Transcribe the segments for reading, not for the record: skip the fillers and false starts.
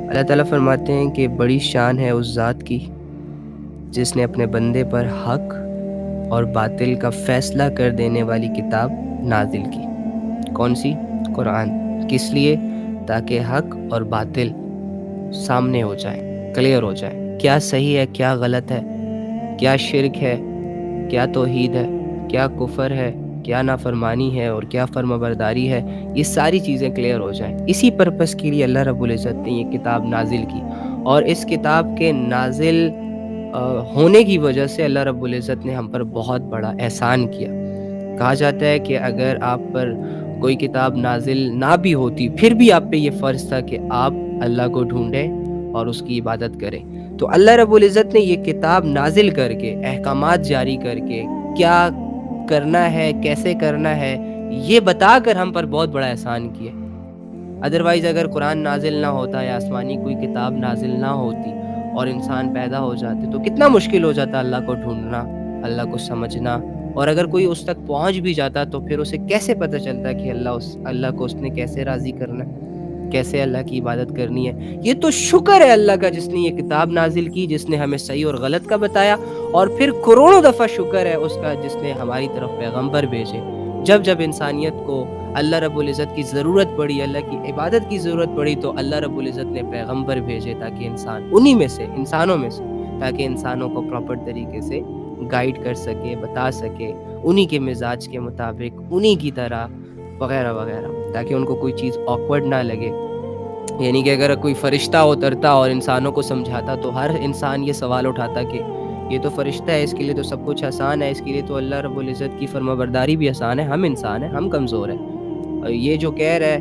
اللہ تعالیٰ فرماتے ہیں کہ بڑی شان ہے اس ذات کی جس نے اپنے بندے پر حق اور باطل کا فیصلہ کر دینے والی کتاب نازل کی۔ کون سی؟ قرآن۔ کس لیے؟ تاکہ حق اور باطل سامنے ہو جائے، کلیئر ہو جائے، کیا صحیح ہے، کیا غلط ہے، کیا شرک ہے، کیا توحید ہے، کیا کفر ہے، کیا نافرمانی ہے اور کیا فرمانبرداری ہے، یہ ساری چیزیں کلیئر ہو جائیں۔ اسی پرپس کے لیے اللہ رب العزت نے یہ کتاب نازل کی، اور اس کتاب کے نازل ہونے کی وجہ سے اللہ رب العزت نے ہم پر بہت بڑا احسان کیا۔ کہا جاتا ہے کہ اگر آپ پر کوئی کتاب نازل نہ بھی ہوتی پھر بھی آپ پہ یہ فرض تھا کہ آپ اللہ کو ڈھونڈیں اور اس کی عبادت کریں۔ تو اللہ رب العزت نے یہ کتاب نازل کر کے، احکامات جاری کر کے، کیا کرنا ہے، کیسے کرنا ہے، یہ بتا کر ہم پر بہت بڑا احسان کیا۔ ادروائز اگر قرآن نازل نہ ہوتا یا آسمانی کوئی کتاب نازل نہ ہوتی اور انسان پیدا ہو جاتے تو کتنا مشکل ہو جاتا اللہ کو ڈھونڈنا، اللہ کو سمجھنا، اور اگر کوئی اس تک پہنچ بھی جاتا تو پھر اسے کیسے پتہ چلتا کہ اللہ کو اس نے کیسے راضی کرنا ہے، کیسے اللہ کی عبادت کرنی ہے۔ یہ تو شکر ہے اللہ کا جس نے یہ کتاب نازل کی، جس نے ہمیں صحیح اور غلط کا بتایا، اور پھر کروڑوں دفعہ شکر ہے اس کا جس نے ہماری طرف پیغمبر بھیجے۔ جب جب انسانیت کو اللہ رب العزت کی ضرورت پڑی، اللہ کی عبادت کی ضرورت پڑی، تو اللہ رب العزت نے پیغمبر بھیجے تاکہ انسان انہی میں سے، انسانوں میں سے، تاکہ انسانوں کو پراپر طریقے سے گائیڈ کر سکے، بتا سکے، انہی کے مزاج کے مطابق، انہی کی طرح وغیرہ وغیرہ، تاکہ ان کو کوئی چیز آکورڈ نہ لگے۔ یعنی کہ اگر کوئی فرشتہ اترتا اور انسانوں کو سمجھاتا تو ہر انسان یہ سوال اٹھاتا کہ یہ تو فرشتہ ہے، اس کے لیے تو سب کچھ آسان ہے، اس کے لیے تو اللہ رب العزت کی فرمانبرداری بھی آسان ہے، ہم انسان ہیں، ہم کمزور ہیں، یہ جو کہہ رہا ہے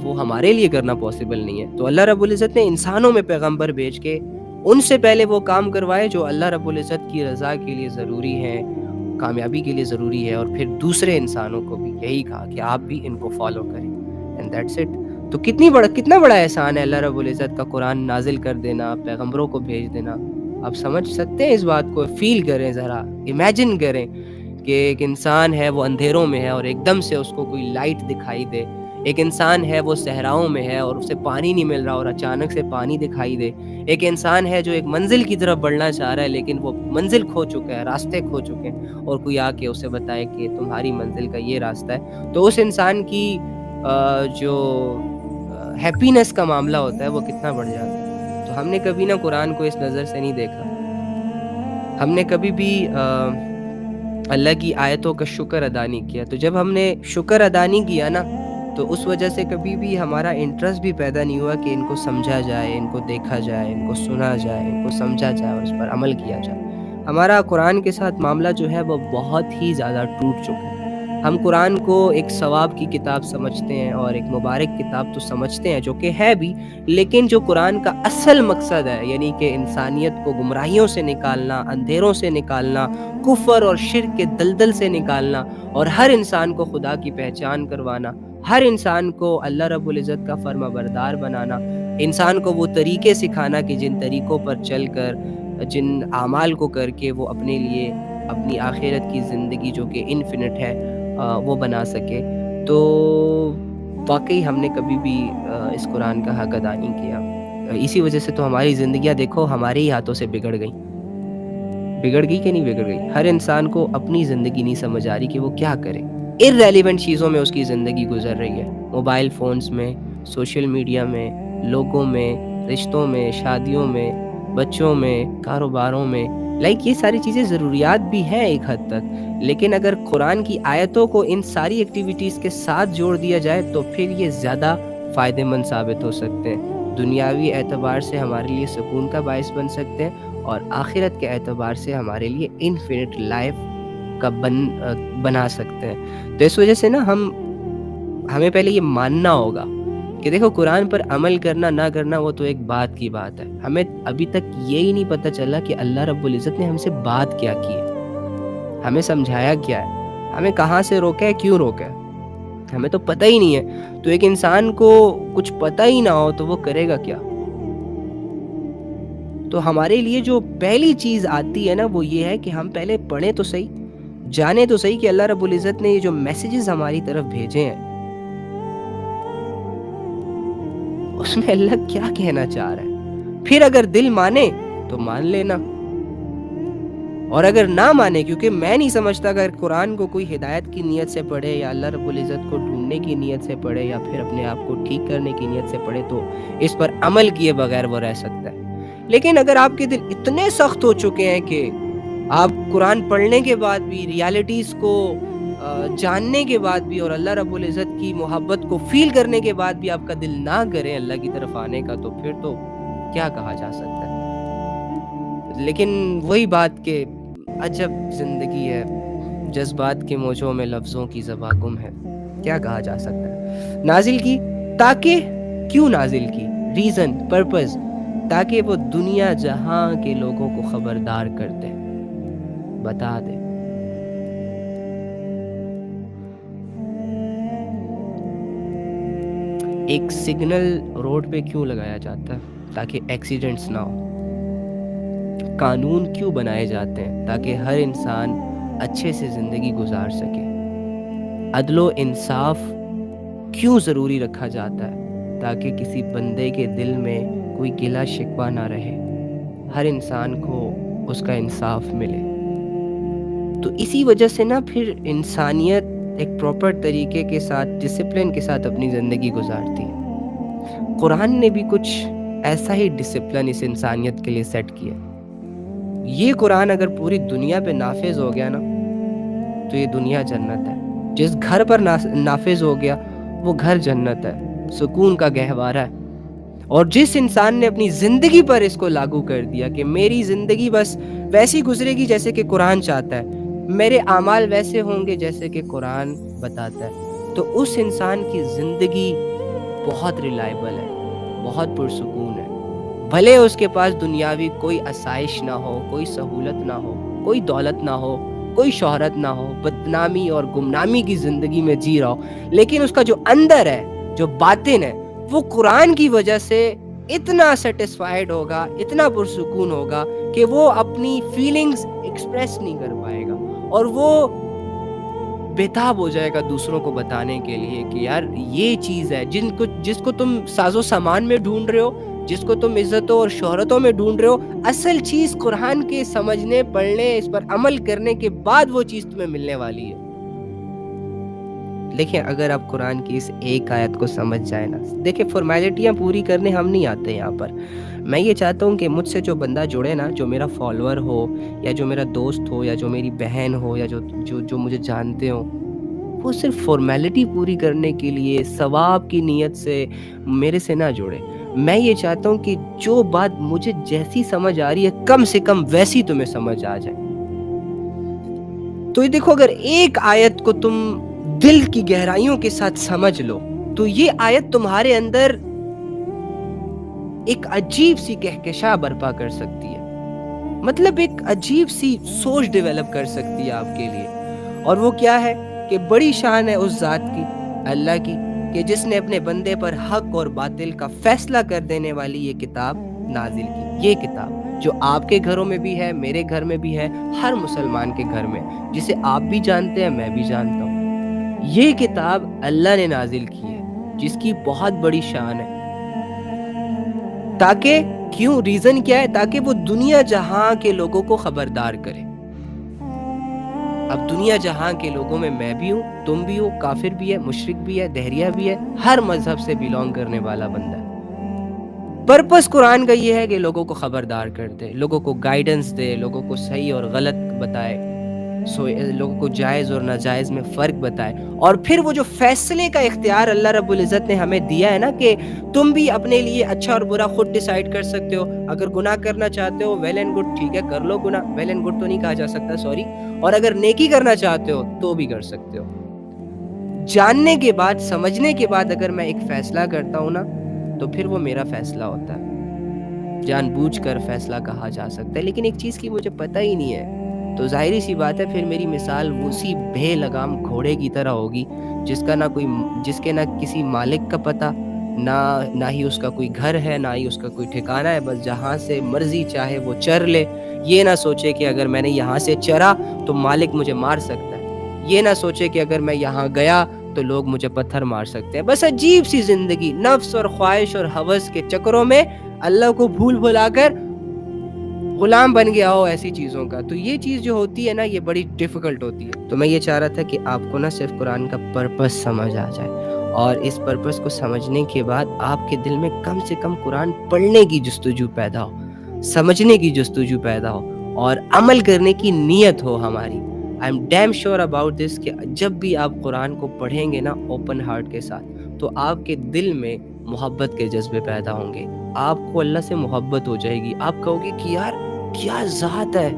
وہ ہمارے لیے کرنا پاسبل نہیں ہے۔ تو اللہ رب العزت نے انسانوں میں پیغمبر بھیج کے ان سے پہلے وہ کام کروائے جو اللہ رب العزت کی رضا کے لیے ضروری ہے، کامیابی کے لیے ضروری ہے، اور پھر دوسرے انسانوں کو بھی یہی کہا کہ آپ بھی ان کو فالو کریں، اینڈ دیٹس اٹ۔ تو کتنا بڑا احسان ہے اللہ رب العزت کا قرآن نازل کر دینا، پیغمبروں کو بھیج دینا۔ آپ سمجھ سکتے ہیں اس بات کو؟ فیل کریں ذرا، امیجن کریں کہ ایک انسان ہے وہ اندھیروں میں ہے اور ایک دم سے اس کو کوئی لائٹ دکھائی دے، ایک انسان ہے وہ صحراؤں میں ہے اور اسے پانی نہیں مل رہا اور اچانک سے پانی دکھائی دے، ایک انسان ہے جو ایک منزل کی طرف بڑھنا چاہ رہا ہے لیکن وہ منزل کھو چکا ہے، راستے کھو چکے ہیں، اور کوئی آ کے اسے بتائے کہ تمہاری منزل کا یہ راستہ ہے، تو اس انسان کی جو ہیپینس کا معاملہ ہوتا ہے وہ کتنا بڑھ جاتا ہے۔ تو ہم نے کبھی نہ قرآن کو اس نظر سے نہیں دیکھا، ہم نے کبھی بھی اللہ کی آیتوں کا شکر ادا نہیں کیا۔ تو جب ہم نے شکر ادا نہیں کیا نا، تو اس وجہ سے کبھی بھی ہمارا انٹرسٹ بھی پیدا نہیں ہوا کہ ان کو سمجھا جائے، ان کو دیکھا جائے، ان کو سنا جائے، ان کو سمجھا جائے اور اس پر عمل کیا جائے۔ ہمارا قرآن کے ساتھ معاملہ جو ہے وہ بہت ہی زیادہ ٹوٹ چکا ہے۔ ہم قرآن کو ایک ثواب کی کتاب سمجھتے ہیں اور ایک مبارک کتاب تو سمجھتے ہیں، جو کہ ہے بھی، لیکن جو قرآن کا اصل مقصد ہے، یعنی کہ انسانیت کو گمراہیوں سے نکالنا، اندھیروں سے نکالنا، کفر اور شرک کے دلدل سے نکالنا، اور ہر انسان کو خدا کی پہچان کروانا، ہر انسان کو اللہ رب العزت کا فرما بردار بنانا، انسان کو وہ طریقے سکھانا کہ جن طریقوں پر چل کر، جن اعمال کو کر کے وہ اپنے لیے اپنی آخرت کی زندگی جو کہ انفینٹ ہے وہ بنا سکے۔ تو واقعی ہم نے کبھی بھی اس قرآن کا حق ادا نہیں کیا۔ اسی وجہ سے تو ہماری زندگیاں دیکھو ہمارے ہی ہاتھوں سے بگڑ گئی کہ نہیں بگڑ گئی؟ ہر انسان کو اپنی زندگی نہیں سمجھ آ رہی کہ وہ کیا کرے، ارریلیونٹ چیزوں میں اس کی زندگی گزر رہی ہے، موبائل فونز میں، سوشل میڈیا میں، لوگوں میں، رشتوں میں، شادیوں میں، بچوں میں، کاروباروں میں، یہ ساری چیزیں ضروریات بھی ہیں ایک حد تک، لیکن اگر قرآن کی آیتوں کو ان ساری ایکٹیویٹیز کے ساتھ جوڑ دیا جائے تو پھر یہ زیادہ فائدہ مند ثابت ہو سکتے ہیں، دنیاوی اعتبار سے ہمارے لیے سکون کا باعث بن سکتے ہیں، اور آخرت کے اعتبار سے ہمارے لیے انفینٹ لائف کا بنا سکتے ہیں۔ تو اس وجہ سے نا ہمیں پہلے یہ ماننا ہوگا کہ دیکھو قرآن پر عمل کرنا نہ کرنا وہ تو ایک بات کی بات ہے، ہمیں ابھی تک یہی نہیں پتہ چلا کہ اللہ رب العزت نے ہم سے بات کیا کی ہے، ہمیں سمجھایا کیا ہے، ہمیں کہاں سے روکا ہے، کیوں روکا ہے، ہمیں تو پتہ ہی نہیں ہے۔ تو ایک انسان کو کچھ پتہ ہی نہ ہو تو وہ کرے گا کیا؟ تو ہمارے لیے جو پہلی چیز آتی ہے نا وہ یہ ہے کہ ہم پہلے پڑھیں تو صحیح، جانیں تو صحیح کہ اللہ رب العزت نے یہ جو میسیجز ہماری طرف بھیجے ہیں اس میں اللہ کیا کہنا چاہ رہا ہے. پھر اگر دل مانے تو مان لینا، اور اگر نہ مانے، کیونکہ میں نہیں سمجھتا اگر قرآن کو کوئی ہدایت کی نیت سے پڑھے یا اللہ رب العزت کو ڈھونڈنے کی نیت سے پڑھے یا پھر اپنے آپ کو ٹھیک کرنے کی نیت سے پڑھے تو اس پر عمل کیے بغیر وہ رہ سکتا ہے. لیکن اگر آپ کے دل اتنے سخت ہو چکے ہیں کہ آپ قرآن پڑھنے کے بعد بھی، ریالٹیز کو جاننے کے بعد بھی اور اللہ رب العزت کی محبت کو فیل کرنے کے بعد بھی آپ کا دل نہ کرے اللہ کی طرف آنے کا، تو پھر تو کیا کہا جا سکتا ہے. لیکن وہی بات کہ عجب زندگی ہے، جذبات کے موجوں میں لفظوں کی زباں گم ہے، کیا کہا جا سکتا ہے. نازل کی تاکہ، کیوں نازل کی؟ ریزن، پرپز، تاکہ وہ دنیا جہاں کے لوگوں کو خبردار کر دے، بتا دے. ایک سگنل روڈ پہ کیوں لگایا جاتا ہے؟ تاکہ ایکسیڈنٹس نہ ہو. قانون کیوں بنائے جاتے ہیں؟ تاکہ ہر انسان اچھے سے زندگی گزار سکے. عدل و انصاف کیوں ضروری رکھا جاتا ہے؟ تاکہ کسی بندے کے دل میں کوئی گلہ شکوہ نہ رہے، ہر انسان کو اس کا انصاف ملے. تو اسی وجہ سے نا پھر انسانیت ایک پراپر طریقے کے ساتھ، ڈسپلن کے ساتھ اپنی زندگی گزارتی ہے. قرآن نے بھی کچھ ایسا ہی ڈسپلن اس انسانیت کے لیے سیٹ کیا. یہ قرآن اگر پوری دنیا پہ نافذ ہو گیا نا تو یہ دنیا جنت ہے. جس گھر پر نافذ ہو گیا وہ گھر جنت ہے، سکون کا گہوارہ ہے. اور جس انسان نے اپنی زندگی پر اس کو لاگو کر دیا کہ میری زندگی بس ویسی گزرے گی جیسے کہ قرآن چاہتا ہے، میرے اعمال ویسے ہوں گے جیسے کہ قرآن بتاتا ہے، تو اس انسان کی زندگی بہت ریلائبل ہے، بہت پرسکون ہے. بھلے اس کے پاس دنیاوی کوئی آسائش نہ ہو، کوئی سہولت نہ ہو، کوئی دولت نہ ہو، کوئی شہرت نہ ہو، بدنامی اور گمنامی کی زندگی میں جی رہا ہو، لیکن اس کا جو اندر ہے، جو باطن ہے، وہ قرآن کی وجہ سے اتنا سیٹسفائیڈ ہوگا، اتنا پرسکون ہوگا کہ وہ اپنی فیلنگز ایکسپریس نہیں کر پائے گا، اور وہ بےتاب ہو جائے گا دوسروں کو بتانے کے لیے کہ یار یہ چیز ہے جس کو تم ساز و سامان میں ڈھونڈ رہے ہو، جس کو تم عزتوں اور شہرتوں میں ڈھونڈ رہے ہو، اصل چیز قرآن کے سمجھنے، پڑھنے، اس پر عمل کرنے کے بعد وہ چیز تمہیں ملنے والی ہے. دیکھیں اگر آپ قرآن کی اس ایک آیت کو سمجھ جائیں نا، دیکھیں فارمیلٹیاں پوری کرنے ہم نہیں آتے یہاں پر. میں یہ چاہتا ہوں کہ مجھ سے جو بندہ جڑے نا، جو میرا فالوور ہو یا جو میرا دوست ہو یا جو میری بہن ہو یا جو مجھے جانتے ہوں، وہ صرف فارمیلٹی پوری کرنے کے لیے ثواب کی نیت سے میرے سے نہ جڑے. میں یہ چاہتا ہوں کہ جو بات مجھے جیسی سمجھ آ رہی ہے کم سے کم ویسی تمہیں سمجھ آ جائے. تو یہ دیکھو اگر ایک آیت کو تم دل کی گہرائیوں کے ساتھ سمجھ لو تو یہ آیت تمہارے اندر ایک عجیب سی کہکشاں برپا کر سکتی ہے، مطلب ایک عجیب سی سوچ ڈیولپ کر سکتی ہے آپ کے لیے. اور وہ کیا ہے کہ بڑی شان ہے اس ذات کی، اللہ کی، کہ جس نے اپنے بندے پر حق اور باطل کا فیصلہ کر دینے والی یہ کتاب نازل کی. یہ کتاب جو آپ کے گھروں میں بھی ہے، میرے گھر میں بھی ہے، ہر مسلمان کے گھر میں، جسے آپ بھی جانتے ہیں، میں بھی جانتا ہوں. یہ کتاب اللہ نے نازل کی ہے جس کی بہت بڑی شان ہے. تاکہ کیوں؟ ریزن کیا ہے؟ تاکہ وہ دنیا جہاں کے لوگوں کو خبردار کرے. اب دنیا جہاں کے لوگوں میں میں بھی ہوں، تم بھی ہو، کافر بھی ہے، مشرک بھی ہے، دہریہ بھی ہے، ہر مذہب سے بیلونگ کرنے والا بندہ ہے. پرپس قرآن کا یہ ہے کہ لوگوں کو خبردار کر دے، لوگوں کو گائیڈنس دے، لوگوں کو صحیح اور غلط بتائے، لوگوں کو جائز اور ناجائز میں فرق بتائے. اور پھر وہ جو فیصلے کا اختیار اللہ رب العزت نے ہمیں دیا ہے نا کہ تم بھی اپنے لیے اچھا اور برا خود ڈیسائیڈ کر سکتے ہو. اگر گناہ کرنا چاہتے ہو ویل اینڈ گڈ، ٹھیک ہے کر لو گناہ، ویل اینڈ گڈ تو نہیں کہا جا سکتا، سوری. اور اگر نیکی کرنا چاہتے ہو تو بھی کر سکتے ہو. جاننے کے بعد، سمجھنے کے بعد اگر میں ایک فیصلہ کرتا ہوں نا تو پھر وہ میرا فیصلہ ہوتا ہے. جان بوجھ کر فیصلہ کہا جا سکتا ہے، لیکن ایک چیز کی مجھے پتہ ہی نہیں ہے تو ظاہری سی بات ہے پھر میری مثال اسی بے لگام گھوڑے کی طرح ہوگی جس کے نہ کسی مالک کا پتہ، نہ ہی اس کا کوئی گھر ہے، نہ ہی اس کا کوئی ٹھکانہ ہے، بس جہاں سے مرضی چاہے وہ چر لے. یہ نہ سوچے کہ اگر میں نے یہاں سے چرا تو مالک مجھے مار سکتا ہے، یہ نہ سوچے کہ اگر میں یہاں گیا تو لوگ مجھے پتھر مار سکتے ہیں. بس عجیب سی زندگی، نفس اور خواہش اور ہوس کے چکروں میں اللہ کو بھول بھلا کر غلام بن گیا ہو ایسی چیزوں کا. تو یہ چیز جو ہوتی ہے نا، یہ بڑی ڈیفیکلٹ ہوتی ہے. تو میں یہ چاہ رہا تھا کہ آپ کو نا صرف قرآن کا پرپس سمجھ آ جائے، اور اس پرپس کو سمجھنے کے بعد آپ کے دل میں کم سے کم قرآن پڑھنے کی جستجو پیدا ہو، سمجھنے کی جستجو پیدا ہو، اور عمل کرنے کی نیت ہو ہماری. I am damn sure about this کہ جب بھی آپ قرآن کو پڑھیں گے نا اوپن ہارٹ کے ساتھ، تو آپ کے دل میں محبت کے جذبے پیدا ہوں گے. آپ کو اللہ سے محبت ہو جائے گی. آپ کہو گے کہ یار کیا ذات ہے،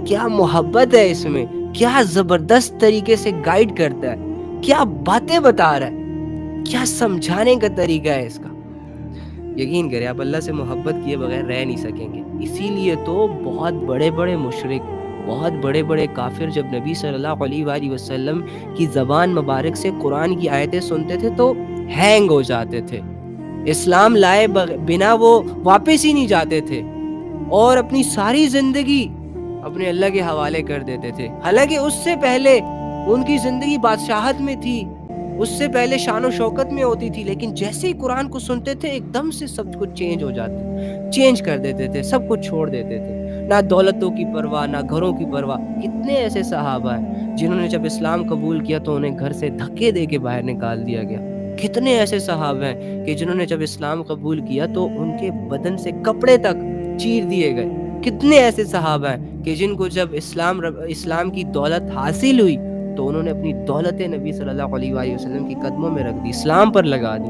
کیا محبت ہے اس میں، کیا زبردست طریقے سے گائیڈ کرتا ہے، کیا باتیں بتا رہا ہے، کیا سمجھانے کا طریقہ ہے اس کا. یقین کریں آپ اللہ سے محبت کیے بغیر رہ نہیں سکیں گے. اسی لیے تو بہت بڑے بڑے مشرک، بہت بڑے بڑے کافر جب نبی صلی اللہ علیہ وآلہ وسلم کی زبان مبارک سے قرآن کی آیتیں سنتے تھے تو ہینگ ہو جاتے تھے. اسلام لائے بنا وہ واپس ہی نہیں جاتے تھے، اور اپنی ساری زندگی اپنے اللہ کے حوالے کر دیتے تھے. حالانکہ اس سے پہلے ان کی زندگی بادشاہت میں تھی، اس سے پہلے شان و شوکت میں ہوتی تھی، لیکن جیسے ہی قرآن کو سنتے تھے ایک دم سے سب کچھ چینج ہو جاتے، چینج کر دیتے تھے، سب کچھ چھوڑ دیتے تھے. نہ دولتوں کی پرواہ، نہ گھروں کی پرواہ. کتنے ایسے صحابہ ہیں جنہوں نے جب اسلام قبول کیا تو انہیں گھر سے دھکے دے کے باہر نکال دیا گیا. کتنے ایسے صحابہ ہیں کہ جنہوں نے جب اسلام قبول کیا تو ان کے بدن سے کپڑے تک چیر دیے گئے. کتنے ایسے صحابہ ہیں کہ جن کو جب اسلام کی دولت حاصل ہوئی تو انہوں نے اپنی دولت نبی صلی اللہ علیہ وآلہ وسلم کی قدموں میں رکھ دی، اسلام پر لگا دی،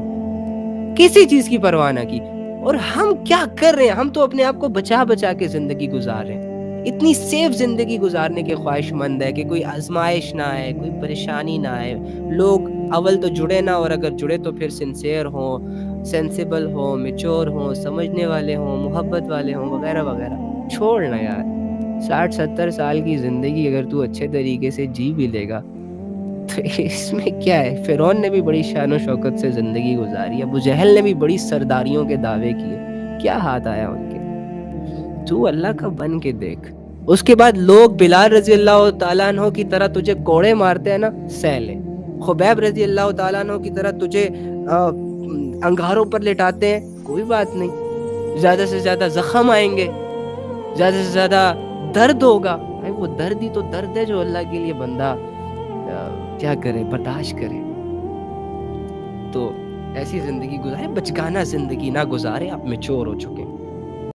کسی چیز کی پرواہ نہ کی. اور ہم کیا کر رہے ہیں؟ ہم تو اپنے آپ کو بچا بچا کے زندگی گزار رہے ہیں. اتنی سیف زندگی گزارنے کے خواہش مند ہے کہ کوئی آزمائش نہ آئے، کوئی پریشانی نہ آئے. لوگ اول تو جڑے نہ، اور اگر جڑے تو پھر سنسیئر ہوں، سینسیبل ہوں، میچور ہوں، سمجھنے والے ہوں، محبت والے ہوں، وغیرہ وغیرہ. چھوڑنا یار، 60-70 سال کی زندگی اگر تو اچھے طریقے سے جی بھی لے گا تو اس میں کیا ہے؟ فرعون نے بھی بڑی شان و شوکت سے زندگی گزاری، ابو جہل نے بھی بڑی سرداریوں کے دعوے کیے، کیا ہاتھ آیا ان کے؟ تو اللہ کا بن کے دیکھ. اس کے بعد لوگ بلال رضی اللہ تعالیٰ عنہ کی طرح تجھے کوڑے مارتے ہیں نا، سہ لے. خبیب رضی اللہ تعالیٰ عنہ کی طرح تجھے انگاروں پر لٹاتے ہیں، کوئی بات نہیں. زیادہ سے زیادہ زخم آئیں گے، زیادہ سے زیادہ درد ہوگا. وہ درد ہی تو درد ہے جو اللہ کے لیے بندہ کیا کرے، برداشت کرے. تو ایسی زندگی گزارے، بچگانہ زندگی نہ گزارے. آپ میچور ہو چکے ہیں.